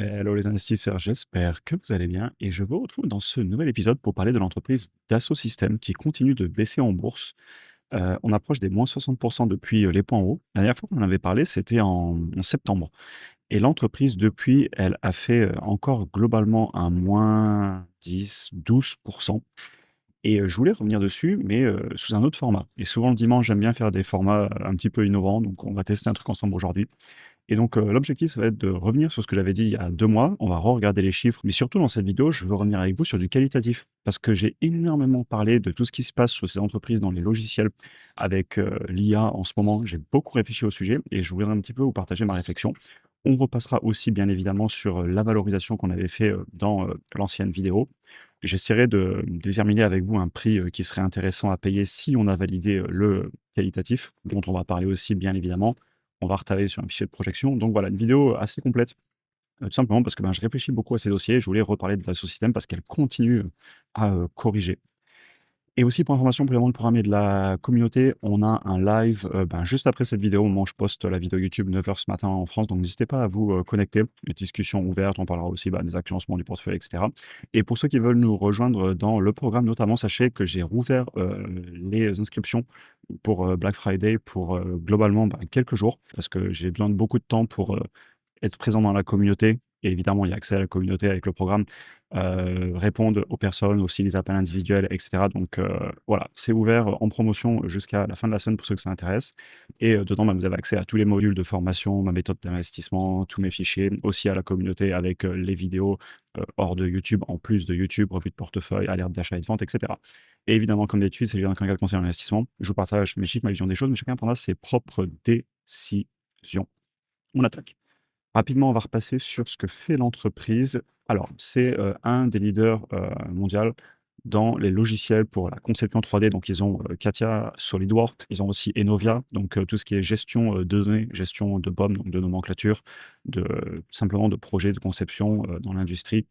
Hello les investisseurs, j'espère que vous allez bien et je vous retrouve dans ce nouvel épisode pour parler de l'entreprise Dassault Systèmes qui continue de baisser en bourse. On approche des moins 60% depuis les points hauts. La dernière fois qu'on en avait parlé, c'était en septembre. Et l'entreprise, depuis, elle a fait encore globalement un moins 10, 12%. Et je voulais revenir dessus, mais sous un autre format. Et souvent le dimanche, j'aime bien faire des formats un petit peu innovants, donc on va tester un truc ensemble aujourd'hui. Et donc, l'objectif, ça va être de revenir sur ce que j'avais dit il y a 2 mois. On va re-regarder les chiffres, mais surtout dans cette vidéo, je veux revenir avec vous sur du qualitatif. Parce que j'ai énormément parlé de tout ce qui se passe sur ces entreprises dans les logiciels avec, l'IA en ce moment. J'ai beaucoup réfléchi au sujet et je voudrais un petit peu vous partager ma réflexion. On repassera aussi bien évidemment sur, la valorisation qu'on avait fait, dans, l'ancienne vidéo. J'essaierai de déterminer avec vous un prix, qui serait intéressant à payer si on a validé, le qualitatif, dont on va parler aussi bien évidemment. On va retravailler sur un fichier de projection. Donc voilà, une vidéo assez complète, tout simplement parce que, ben, je réfléchis beaucoup à ces dossiers. Je voulais reparler de la Systèmes parce qu'elle continue, à, corriger. Et aussi pour information, pour les membres programmés de la communauté, on a un live, ben, juste après cette vidéo, au moment où je poste la vidéo YouTube 9 h ce matin en France, donc n'hésitez pas à vous, connecter. Les discussions ouvertes, on parlera aussi, bah, des actions en ce moment du portefeuille et cetera. Et pour ceux qui veulent nous rejoindre, dans le programme notamment, sachez que j'ai rouvert, les inscriptions pour, Black Friday pour, globalement, bah, quelques jours parce que j'ai besoin de beaucoup de temps pour, être présent dans la communauté et évidemment, il y a accès à la communauté avec le programme, répondre aux personnes, aussi les appels individuels et cetera donc voilà, c'est ouvert en promotion jusqu'à la fin de la semaine pour ceux que ça intéresse et dedans, bah, vous avez accès à tous les modules de formation, ma méthode d'investissement, tous mes fichiers, aussi à la communauté avec, les vidéos, hors de YouTube, en plus de YouTube, revue de portefeuille, alerte d'achat et de vente et cetera et évidemment, comme d'habitude, c'est un cas de conseil en investissement. Je vous partage mes chiffres, ma vision des choses, mais chacun prendra ses propres décisions. On attaque. Rapidement, on va repasser sur ce que fait l'entreprise. Alors, c'est, un des leaders, mondial dans les logiciels pour la conception 3D. Donc ils ont, CATIA, SolidWorks, ils ont aussi Enovia, donc tout ce qui est gestion, de données, gestion de BOM, donc de nomenclature, de simplement de projets de conception, dans l'industrie.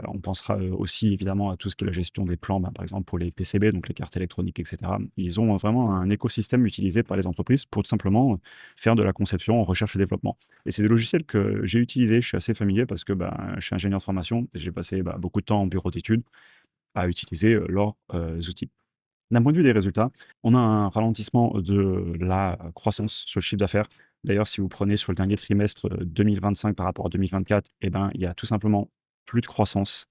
On pensera, aussi évidemment à tout ce qui est la gestion des plans, bah, par exemple pour les PCB, donc les cartes électroniques et cetera. Ils ont vraiment un écosystème utilisé par les entreprises pour tout simplement, faire de la conception en recherche et développement. Et c'est des logiciels que j'ai utilisés, je suis assez familier parce que, ben, je suis ingénieur de formation et j'ai passé, bah, beaucoup de temps en bureau d'études à utiliser, leurs, outils. D'un point de vue des résultats, on a un ralentissement de la croissance sur le chiffre d'affaires. D'ailleurs, si vous prenez sur le dernier trimestre, 2025 par rapport à 2024, eh ben, il y a tout simplement plus de croissance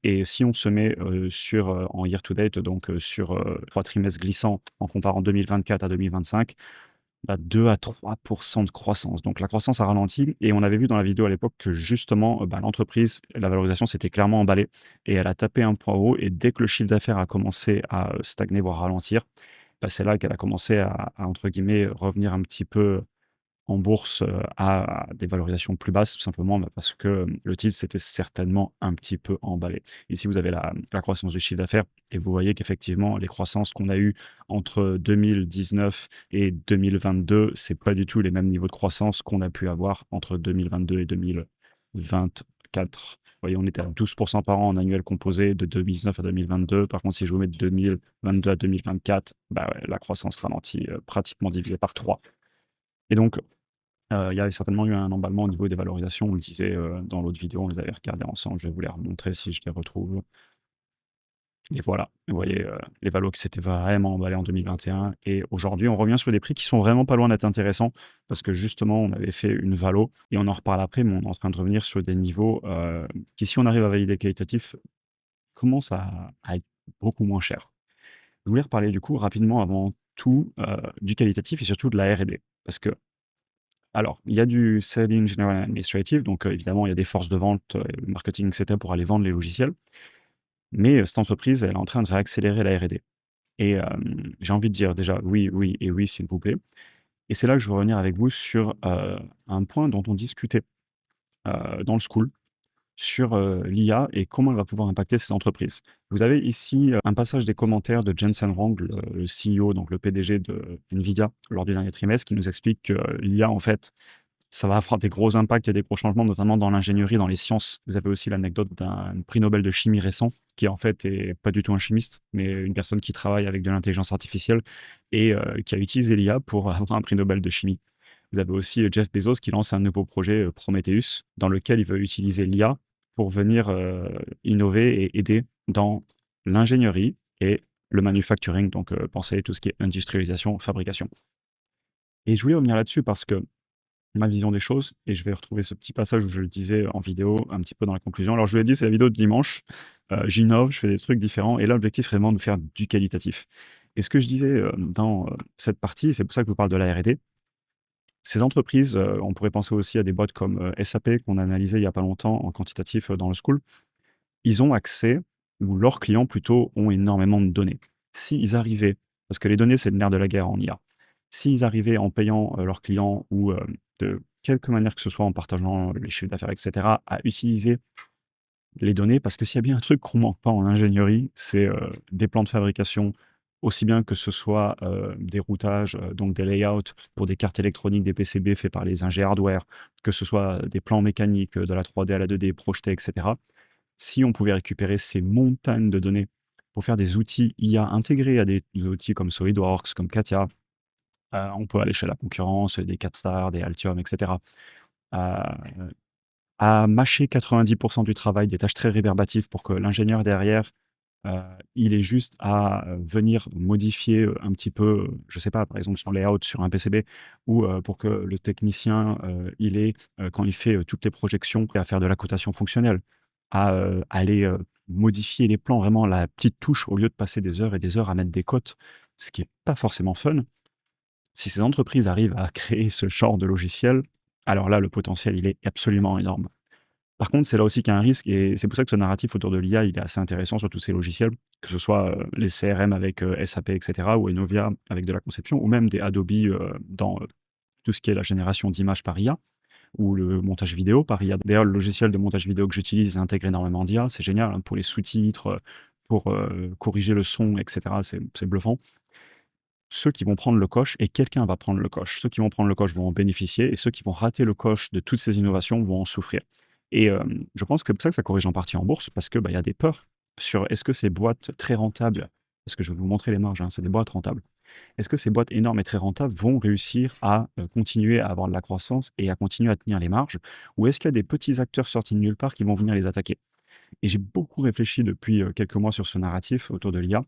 et si on se met, sur, en year to date, donc, sur, 3 trimestres glissants en comparant 2024 à 2025, bah, 2 à 3 de croissance. Donc la croissance a ralenti et on avait vu dans la vidéo à l'époque que justement, bah, l'entreprise, la valorisation s'était clairement emballée et elle a tapé un point haut et dès que le chiffre d'affaires a commencé à, stagner, voire ralentir, bah, c'est là qu'elle a commencé à entre guillemets, «revenir un petit peu en bourse, à des valorisations plus basses, tout simplement, bah, parce que, le titre s'était certainement un petit peu emballé. Ici, vous avez la croissance du chiffre d'affaires et vous voyez qu'effectivement, les croissances qu'on a eues entre 2019 et 2022, c'est pas du tout les mêmes niveaux de croissance qu'on a pu avoir entre 2022 et 2024. Vous voyez, on était à 12 par an en annuel composé de 2019 à 2022. Par contre, si je vous mets de 2022 à 2024, bah, ouais, la croissance ralentit, pratiquement divisé par 3 et donc il y avait certainement eu un emballement au niveau des valorisations. On le disait, dans l'autre vidéo, on les avait regardées ensemble. Je vais vous les remontrer si je les retrouve et voilà. Vous voyez, les valos qui s'étaient vraiment emballés en 2021 et aujourd'hui, on revient sur des prix qui sont vraiment pas loin d'être intéressants parce que justement, on avait fait une valo et on en reparle après, mais on est en train de revenir sur des niveaux, qui, si on arrive à valider qualitatif, commencent à être beaucoup moins chers. Je voulais reparler du coup rapidement avant tout, du qualitatif et surtout de la R&D parce que alors, il y a du selling general administrative, donc évidemment, il y a des forces de vente, marketing et cetera pour aller vendre les logiciels. Mais cette entreprise, elle est en train de réaccélérer la R&D et j'ai envie de dire déjà oui, oui et oui, s'il vous plaît et c'est là que je veux revenir avec vous sur, un point dont on discutait, dans le school sur, l'IA et comment elle va pouvoir impacter ces entreprises. Vous avez ici, un passage des commentaires de Jensen Huang, le CEO, donc le PDG de NVIDIA, lors du dernier trimestre, qui nous explique que l'IA, en fait, ça va avoir des gros impacts et des gros changements, notamment dans l'ingénierie, dans les sciences. Vous avez aussi l'anecdote d'un prix Nobel de chimie récent, qui en fait est pas du tout un chimiste, mais une personne qui travaille avec de l'intelligence artificielle et qui a utilisé l'IA pour avoir un prix Nobel de chimie. Vous avez aussi Jeff Bezos qui lance un nouveau projet Prometheus, dans lequel il veut utiliser l'IA pour venir innover et aider dans l'ingénierie et le manufacturing, donc pensez tout ce qui est industrialisation, fabrication. Et je voulais revenir là-dessus parce que ma vision des choses, et je vais retrouver ce petit passage où je le disais en vidéo, un petit peu dans la conclusion. Alors je vous l'ai dit, c'est la vidéo de dimanche, j'innove, je fais des trucs différents, et là l'objectif c'est vraiment de faire du qualitatif. Et ce que je disais dans cette partie, et c'est pour ça que je vous parle de la R&D, ces entreprises, on pourrait penser aussi à des boîtes comme SAP qu'on a analysé il y a pas longtemps en quantitatif dans le school. Ils ont accès, ou leurs clients plutôt, ont énormément de données. S'ils arrivaient, parce que les données, c'est le nerf de la guerre en IA. S'ils arrivaient en payant leurs clients ou de quelque manière que ce soit en partageant les chiffres d'affaires, etc., à utiliser les données, parce que s'il y a bien un truc qu'on manque pas en ingénierie, c'est des plans de fabrication, aussi bien que ce soit des routages, donc des layouts pour des cartes électroniques, des PCB faits par les ingé hardware, que ce soit des plans mécaniques, de la 3D à la 2D projetés, etc. Si on pouvait récupérer ces montagnes de données pour faire des outils IA intégrés à des outils comme SolidWorks, comme CATIA, on peut aller chez la concurrence, des CADSTAR, des Altium, etc. Heu, à mâcher 90 du travail, des tâches très rébarbatives pour que l'ingénieur derrière, heu, il ait juste à venir modifier un petit peu, je sais pas, par exemple son layout sur un PCB ou pour que le technicien, il ait, quand il fait toutes les projections et à faire de la cotation fonctionnelle, à aller modifier les plans, vraiment la petite touche au lieu de passer des heures et des heures à mettre des cotes, ce qui est pas forcément fun. Si ces entreprises arrivent à créer ce genre de logiciel, alors là, le potentiel, il est absolument énorme. Par contre, c'est là aussi qu'il y a un risque, et c'est pour ça que ce narratif autour de l'IA, il est assez intéressant sur tous ces logiciels, que ce soit les CRM avec SAP, etc., ou Enovia avec de la conception, ou même des Adobe dans tout ce qui est la génération d'images par IA, ou le montage vidéo par IA. D'ailleurs, le logiciel de montage vidéo que j'utilise intègre énormément d'IA, c'est génial, hein, pour les sous-titres, pour corriger le son, etc., c'est bluffant. Ceux qui vont prendre le coche, et quelqu'un va prendre le coche. Ceux qui vont prendre le coche vont en bénéficier, et ceux qui vont rater le coche de toutes ces innovations vont en souffrir. Et je pense que c'est pour ça que ça corrige en partie en bourse, parce que, bah, il y a des peurs sur est-ce que ces boîtes très rentables, parce que je vais vous montrer les marges, hein, c'est des boîtes rentables. Est-ce que ces boîtes énormes et très rentables vont réussir à, continuer à avoir de la croissance et à continuer à tenir les marges? Ou est-ce qu'il y a des petits acteurs sortis de nulle part qui vont venir les attaquer? Et j'ai beaucoup réfléchi depuis, quelques mois sur ce narratif autour de l'IA,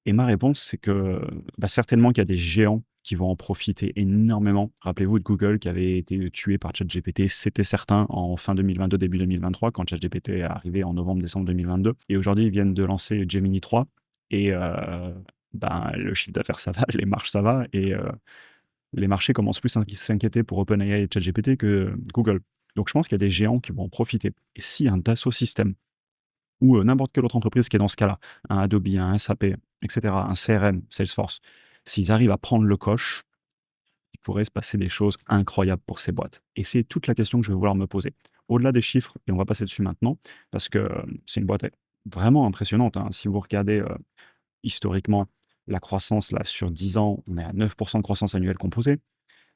et ma réponse, c'est que, bah, certainement qu'il y a des géants qui vont en profiter énormément. Rappelez-vous de Google qui avait été tué par ChatGPT, c'était certain, en fin 2022, début 2023, quand ChatGPT est arrivé en novembre-décembre 2022. Et aujourd'hui, ils viennent de lancer Gemini 3, et ben, le chiffre d'affaires, ça va, les marges, ça va, et les marchés commencent plus à s'inquiéter pour OpenAI et ChatGPT que Google. Donc je pense qu'il y a des géants qui vont en profiter. Et si un Dassault Systèmes ou n'importe quelle autre entreprise qui est dans ce cas-là, un Adobe, un SAP, et cetera, un CRM, Salesforce, s'ils arrivent à prendre le coche, il pourrait se passer des choses incroyables pour ces boîtes. Et c'est toute la question que je vais vouloir me poser. Au-delà des chiffres, et on va passer dessus maintenant, parce que c'est une boîte vraiment impressionnante, hein. Si vous regardez historiquement la croissance là, sur 10 ans, on est à 9 de croissance annuelle composée.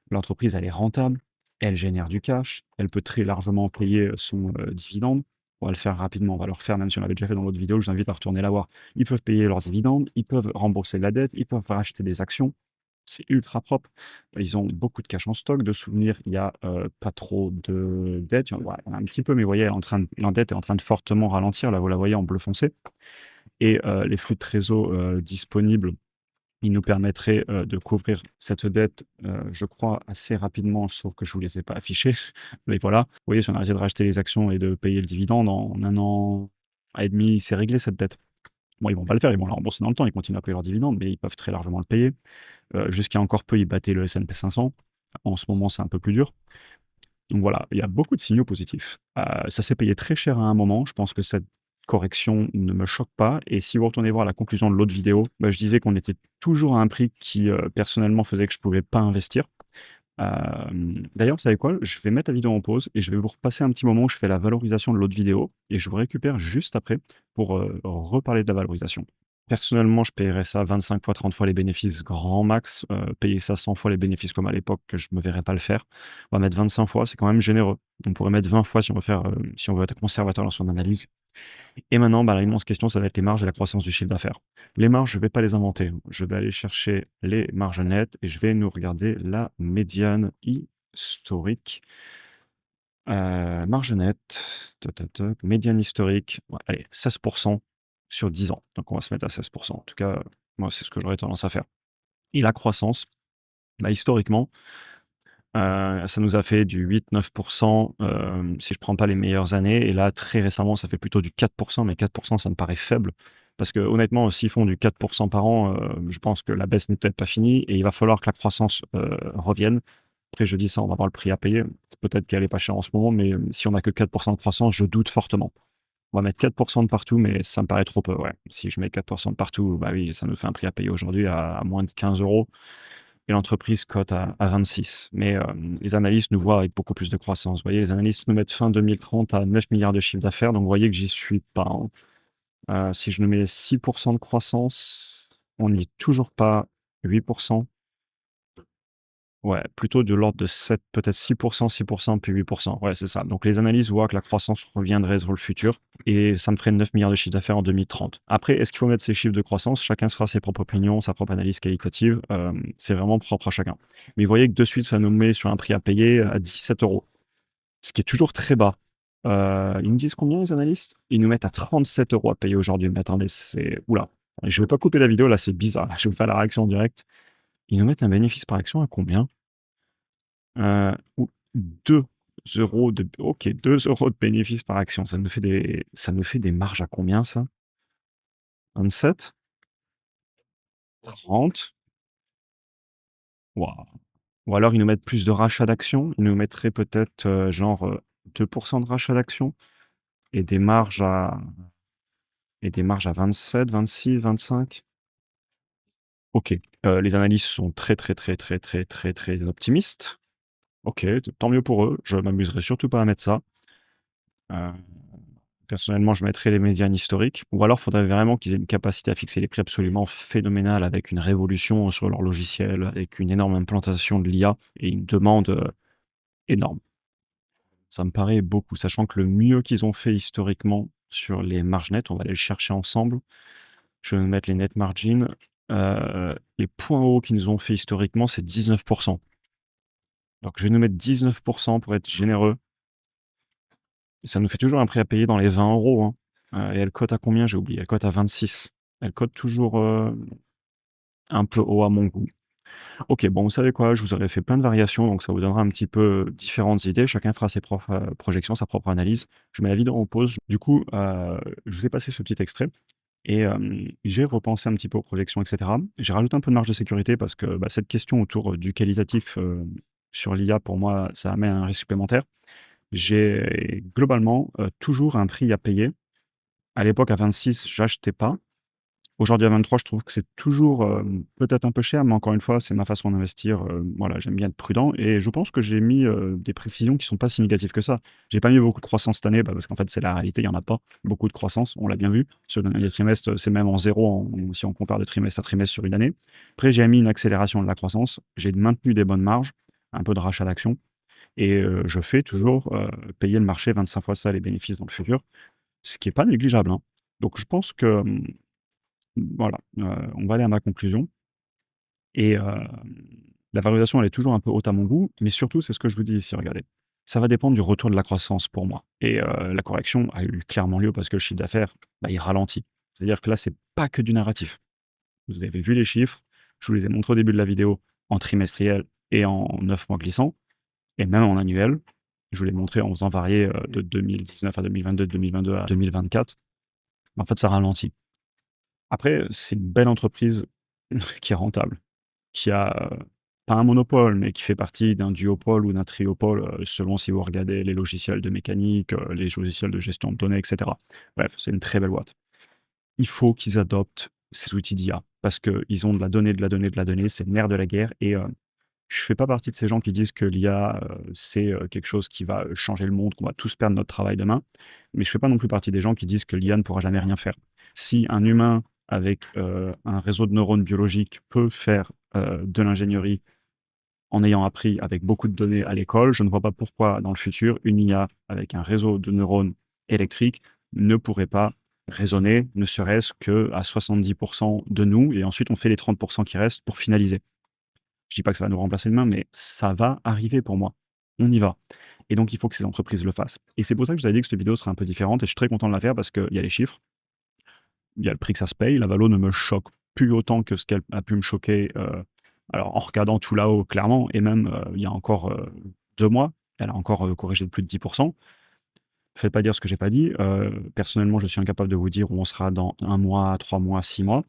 L'entreprise, elle est rentable, elle génère du cash, elle peut très largement payer son dividende. On va le faire rapidement, on va le refaire, même si on l'avait déjà fait dans l'autre vidéo, je vous invite à retourner la voir. Ils peuvent payer leurs dividendes, ils peuvent rembourser de la dette, ils peuvent racheter des actions. C'est ultra propre. Ils ont beaucoup de cash en stock. De souvenirs, il y a pas trop de dette. Ouais, il y en a un petit peu, mais vous voyez, l'endette est en train de fortement ralentir. Là, vous la voyez en bleu foncé. Et les flux de trésor disponibles, ils nous permettraient de couvrir cette dette, je crois, assez rapidement, sauf que je ne vous les ai pas affichés. Mais voilà, vous voyez, si on arrêtait de racheter les actions et de payer le dividende, en 1 an et demi, c'est réglé cette dette. Bon, ils vont pas le faire, ils vont la rembourser dans le temps, ils continuent à payer leurs dividendes, mais ils peuvent très largement le payer. Jusqu'à encore peu, ils battaient le S&P 500. En ce moment, c'est un peu plus dur. Donc voilà, il y a beaucoup de signaux positifs. Ça s'est payé très cher à un moment. Je pense que cette correction ne me choque pas, et si vous retournez voir la conclusion de l'autre vidéo, bah, je disais qu'on était toujours à un prix qui, personnellement faisait que je ne pouvais pas investir. D'ailleurs, vous savez quoi? Je vais mettre la vidéo en pause et je vais vous repasser un petit moment où je fais la valorisation de l'autre vidéo, et je vous récupère juste après pour, reparler de la valorisation. Personnellement, je payerais ça 25 fois, 30 fois les bénéfices grand max. Payer ça 100 fois les bénéfices comme à l'époque, que je ne me verrais pas le faire. On va mettre 25 fois, c'est quand même généreux. On pourrait mettre 20 fois si on veut faire, si on veut être conservateur dans son analyse. Et maintenant, bah, l'immense question, ça va être les marges et la croissance du chiffre d'affaires. Les marges, je ne vais pas les inventer. Je vais aller chercher les marges nettes et je vais nous regarder la médiane historique, marge nette, toc, toc, toc, médiane historique, ouais, allez, 16 sur 10 ans. Donc on va se mettre à 16. En tout cas, moi, c'est ce que j'aurais tendance à faire. Et la croissance, bah, historiquement, ça nous a fait du 8-9 si je prends pas les meilleures années, et là, très récemment, ça fait plutôt du 4 mais 4 ça me paraît faible. Parce que honnêtement, s'ils font du 4 par an, je pense que la baisse n'est peut-être pas finie et il va falloir que la croissance, revienne. Après, je dis ça, on va voir le prix à payer. Peut-être qu'elle est pas chère en ce moment, mais si on a que 4 de croissance, je doute fortement. On va mettre 4 de partout, mais ça me paraît trop peu, ouais. Si je mets 4 de partout, bah oui, ça nous fait un prix à payer aujourd'hui à moins de 15 € et l'entreprise cote à 26. Mais les analystes nous voient avec beaucoup plus de croissance. Vous voyez, les analystes nous mettent fin 2030 à 9 milliards de chiffre d'affaires, donc vous voyez que j'y suis pas, hein. Si je nous mets 6 de croissance, on n'y est toujours pas. 8. Ouais, plutôt de l'ordre de 7, peut-être 6 puis 8. Ouais, c'est ça. Donc les analyses voient que la croissance reviendrait sur le futur et ça me ferait 9 milliards de chiffre d'affaires en 2030. Après, est-ce qu'il faut mettre ces chiffres de croissance? Chacun se fera ses propres opinions, sa propre analyse qualitative. C'est vraiment propre à chacun. Mais vous voyez que de suite, ça nous met sur un prix à payer à 17 €, ce qui est toujours très bas. Ils nous disent combien, les analystes? Ils nous mettent à 37 € à payer aujourd'hui. Mais attendez, c'est... Oula, je vais pas couper la vidéo, là, c'est bizarre. Je vais vous faire la réaction en direct. Ils nous mettent un bénéfice par action à combien? Ou 2 € de... OK, 2 € de bénéfice par action. Ça nous fait des marges à combien, ça? 27? 30? Waouh! Ou alors ils nous mettent plus de rachat d'actions. Ils nous mettraient peut-être, genre, 2 de rachat d'actions et des marges à 27, 26, 25. OK, les analystes sont très, très, très, très, très, très, très optimistes. OK, tant mieux pour eux. Je m'amuserai surtout pas à mettre ça. Heu Personnellement, je mettrais les médianes historiques, ou alors il faudrait vraiment qu'ils aient une capacité à fixer les prix absolument phénoménale, avec une révolution sur leur logiciel, avec une énorme implantation de l'IA et une demande, énorme. Ça me paraît beaucoup, sachant que le mieux qu'ils ont fait historiquement sur les marges nettes, on va aller le chercher ensemble. Je vais me mettre les net margins. Les points hauts qu'ils nous ont fait historiquement, c'est 19. Donc je vais nous mettre 19 pour être généreux. Ça nous fait toujours un prix à payer dans les 20 €, hein. Et elle cote à combien? J'ai oublié. Elle cote à 26. Elle cote toujours, un peu haut à mon goût. OK, bon, vous savez quoi? Je vous aurais fait plein de variations, donc ça vous donnera un petit peu différentes idées. Chacun fera ses propres, projections, sa propre analyse. Je mets la vidéo en pause. Du coup, je vous ai passé ce petit extrait et j'ai repensé un petit peu aux projections et cetera. J'ai rajouté un peu de marge de sécurité parce que, bah, cette question autour, du qualitatif, sur l'IA, pour moi, ça amène un risque supplémentaire. J'ai globalement, toujours un prix à payer. À l'époque, à 26, j'achetais pas. Aujourd'hui, à 23, je trouve que c'est toujours, peut-être un peu cher, mais encore une fois, c'est ma façon d'investir, voilà, j'aime bien être prudent et je pense que j'ai mis, des précisions qui sont pas si négatives que ça. J'ai pas mis beaucoup de croissance cette année, bah, parce qu'en fait, c'est la réalité, il y en a pas beaucoup de croissance, on l'a bien vu. Sur le dernier trimestre, c'est même en zéro si on compare de trimestre à trimestre sur une année. Après, j'ai mis une accélération de la croissance, j'ai maintenu des bonnes marges, un peu de rachat d'actions et je fais toujours, payer le marché 25 fois ça, les bénéfices dans le futur, ce qui est pas négligeable, hein. Donc je pense que, voilà, on va aller à ma conclusion et la valorisation, elle est toujours un peu haute à mon goût, mais surtout, c'est ce que je vous dis ici, regardez. Ça va dépendre du retour de la croissance pour moi et la correction a eu clairement lieu parce que le chiffre d'affaires, bah, il ralentit. C'est-à-dire que là, c'est pas que du narratif. Vous avez vu les chiffres, je vous les ai montrés au début de la vidéo en trimestriel et en 9 mois glissants et même en annuel. Je vous l'ai montré en faisant varier, de 2019 à 2022, de 2022 à 2024. En fait, ça ralentit. Après, c'est une belle entreprise qui est rentable, qui a, pas un monopole, mais qui fait partie d'un duopole ou d'un triopole, selon si vous regardez les logiciels de mécanique, les logiciels de gestion de données et cetera. Bref, c'est une très belle boîte. Il faut qu'ils adoptent ces outils d'IA parce qu'ils ont de la donnée, de la donnée, de la donnée, c'est le nerf de la guerre et je fais pas partie de ces gens qui disent que l'IA, c'est, quelque chose qui va, changer le monde, qu'on va tous perdre notre travail demain. Mais je fais pas non plus partie des gens qui disent que l'IA ne pourra jamais rien faire. Si un humain avec, un réseau de neurones biologiques peut faire, de l'ingénierie en ayant appris avec beaucoup de données à l'école, je ne vois pas pourquoi dans le futur, une IA avec un réseau de neurones électriques ne pourrait pas raisonner, ne serait-ce qu'à 70 de nous et ensuite on fait les 30 qui restent pour finaliser. Je dis pas que ça va nous remplacer demain, mais ça va arriver pour moi. on y va. Et donc il faut que ces entreprises le fassent. Et c'est pour ça que je vous avais dit que cette vidéo serait un peu différente et je suis très content de la faire parce qu'il y a les chiffres, il y a le prix que ça se paye. La valo ne me choque plus autant que ce qu'elle a pu me choquer, alors en regardant tout là-haut clairement et même, il y a encore, 2 mois, elle a encore, corrigé de plus de 10. Faites pas dire ce que j'ai pas dit. Personnellement, je suis incapable de vous dire où on sera dans 1 mois, 3 mois, 6 mois.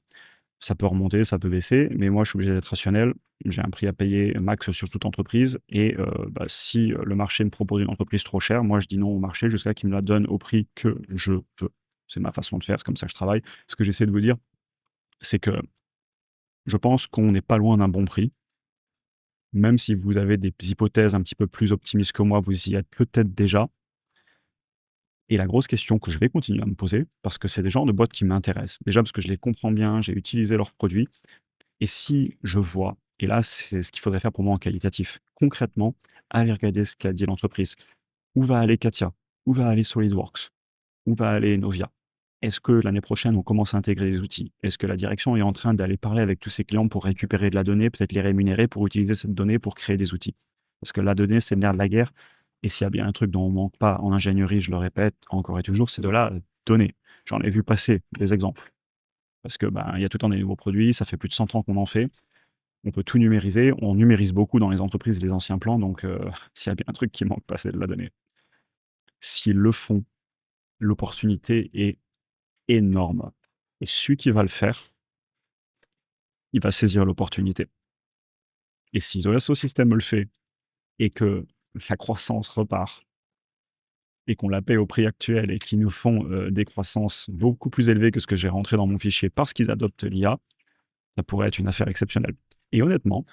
Ça peut remonter, ça peut baisser, mais moi, je suis obligé d'être rationnel. J'ai un prix à payer max sur toute entreprise et bah, si, le marché me propose une entreprise trop chère, moi, je dis non au marché jusqu'à qu'il me la donne au prix que je veux. C'est ma façon de faire, c'est comme ça que je travaille. Ce que j'essaie de vous dire, c'est que je pense qu'on n'est pas loin d'un bon prix. Même si vous avez des hypothèses un petit peu plus optimistes que moi, vous y êtes peut-être déjà. Et la grosse question que je vais continuer à me poser, parce que c'est des genres de boîtes qui m'intéressent. Déjà parce que je les comprends bien, j'ai utilisé leurs produits. Et si je vois, et là c'est ce qu'il faudrait faire pour moi en qualitatif, concrètement, aller regarder ce qu'a dit l'entreprise. Où va aller Katia? Où va aller SolidWorks? Où va aller Novia? Est-ce que l'année prochaine, on commence à intégrer des outils? Est-ce que la direction est en train d'aller parler avec tous ses clients pour récupérer de la donnée, peut-être les rémunérer pour utiliser cette donnée pour créer des outils? Parce que la donnée, c'est le nerf de la guerre. Et s'il y a bien un truc dont on ne manque pas en ingénierie, je le répète encore et toujours, c'est de la donnée. J'en ai vu passer des exemples. Parce que ben, il y a tout le temps des nouveaux produits, ça fait plus de 100 ans qu'on en fait. On peut tout numériser. On numérise beaucoup dans les entreprises les anciens plans. Donc, s'il y a bien un truc qui manque pas, c'est de la donnée. S'ils le font, l'opportunité est énorme. Et celui qui va le faire, il va saisir l'opportunité. Et si Zolasso System le fait et que la croissance repart et qu'on la paie au prix actuel et qu'ils nous font des croissances beaucoup plus élevées que ce que j'ai rentré dans mon fichier parce qu'ils adoptent l'IA, ça pourrait être une affaire exceptionnelle. Et honnêtement,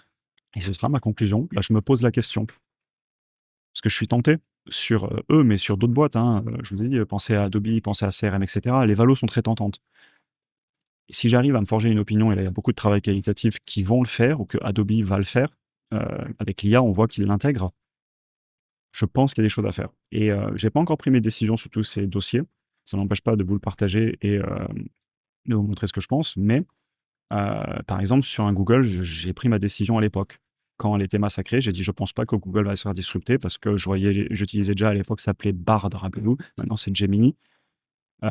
et ce sera ma conclusion, là je me pose la question, parce que je suis tenté sur eux, mais sur d'autres boîtes, hein, je vous ai dit, pensez à Adobe, pensez à CRM, etc. Les valos sont très tentantes. Si j'arrive à me forger une opinion, et là, il y a beaucoup de travail qualitatif qui vont le faire ou que Adobe va le faire, avec l'IA, on voit qu'il l'intègre. Je pense qu'il y a des choses à faire. Et j'ai pas encore pris mes décisions sur tous ces dossiers. Ça n'empêche pas de vous le partager et de vous montrer ce que je pense. Mais par exemple, sur un Google, j'ai pris ma décision à l'époque. Quand elle était massacrée, j'ai dit: «Je pense pas que Google va se faire disrupter» parce que j'utilisais déjà à l'époque, ça s'appelait Bard, rappelez-vous. Maintenant, c'est Gemini. Heu,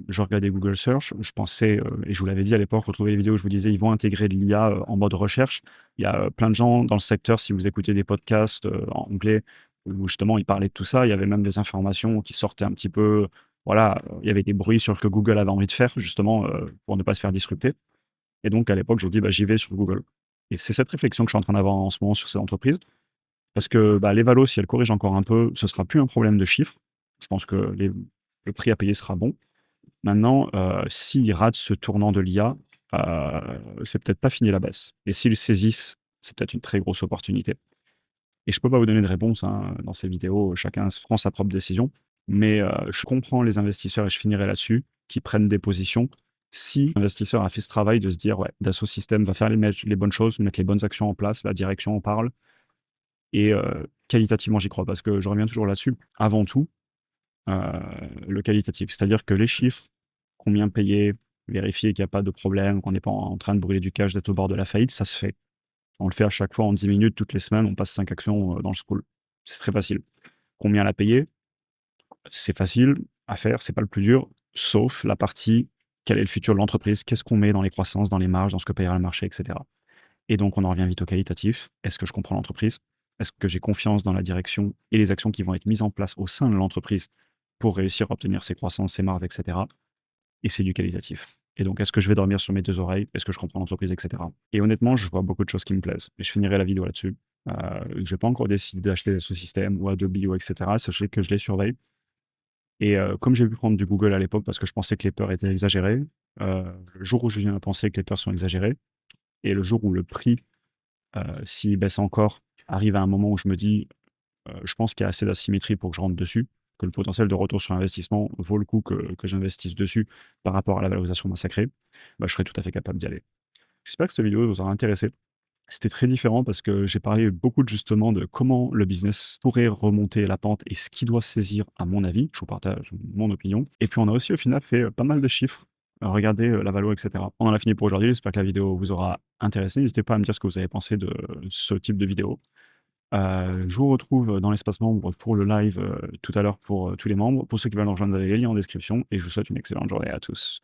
je regardais Google Search, je pensais, et je vous l'avais dit à l'époque, retrouvez les vidéos où je vous disais: «Ils vont intégrer de l'IA, en mode recherche». Il y a, plein de gens dans le secteur, si vous écoutez des podcasts, en anglais, où justement ils parlaient de tout ça, il y avait même des informations qui sortaient un petit peu, voilà, il y avait des bruits sur ce que Google avait envie de faire justement, pour ne pas se faire disrupter. Et donc à l'époque, je me dis: «Bah, j'y vais sur Google». Et c'est cette réflexion que je suis en train d'avoir en ce moment sur ces entreprises. Parce que, bah, les valos, si elles corrigent encore un peu, ce sera plus un problème de chiffres. Je pense que le prix à payer sera bon. Maintenant, s'ils ratent ce tournant de l'IA, c'est peut-être pas fini la baisse. Et s'ils saisissent, c'est peut-être une très grosse opportunité. Et je peux pas vous donner de réponse, hein, dans ces vidéos, chacun se prend sa propre décision. Mais, je comprends les investisseurs et je finirai là-dessus, qui prennent des positions. Si l'investisseur a fait ce travail de se dire: «Ouais, Dassault Systèmes va faire les bonnes choses, mettre les bonnes actions en place, la direction en parle» et qualitativement, j'y crois parce que je reviens toujours là-dessus. Avant tout, heu, le qualitatif, c'est-à-dire que les chiffres, combien payer, vérifier qu'il y a pas de problème, qu'on n'est pas en train de brûler du cash, d'être au bord de la faillite, ça se fait. On le fait à chaque fois en 10 minutes, toutes les semaines, on passe 5 actions, dans le school. C'est très facile. Combien la payer? C'est facile à faire, c'est pas le plus dur, sauf la partie: quel est le futur de l'entreprise? Qu'est-ce qu'on met dans les croissances, dans les marges, dans ce que payera le marché, et cetera. Et donc on en revient vite au qualitatif. Est-ce que je comprends l'entreprise? Est-ce que j'ai confiance dans la direction et les actions qui vont être mises en place au sein de l'entreprise pour réussir à obtenir ces croissances, ces marges, et cetera? Et c'est du qualitatif. Et donc, est-ce que je vais dormir sur mes 2 oreilles? Est-ce que je comprends l'entreprise, et cetera? Et honnêtement, je vois beaucoup de choses qui me plaisent et je finirai la vidéo là-dessus. J'ai pas encore décidé d'acheter ce système ou Adobe ou et cetera. Sachez que je les surveille et comme j'ai pu prendre du Google à l'époque parce que je pensais que les peurs étaient exagérées, le jour où je viens à penser que les peurs sont exagérées et le jour où le prix, s'il baisse encore, arrive à un moment où je me dis: «Je pense qu'il y a assez d'asymétrie pour que je rentre dessus, que le potentiel de retour sur investissement vaut le coup que j'investisse dessus par rapport à la valorisation massacrée», bah, je serais tout à fait capable d'y aller. J'espère que cette vidéo vous aura intéressé. C'était très différent parce que j'ai parlé beaucoup de justement de comment le business pourrait remonter la pente et ce qui doit saisir à mon avis. Je vous partage mon opinion. Et puis on a aussi au final fait, pas mal de chiffres. Regardez, la valo et cetera. On en a fini pour aujourd'hui. J'espère que la vidéo vous aura intéressé. N'hésitez pas à me dire ce que vous avez pensé de ce type de vidéo. Je vous retrouve dans l'espace membre pour le live, tout à l'heure pour, tous les membres. Pour ceux qui veulent nous rejoindre, les liens en description et je vous souhaite une excellente journée à tous.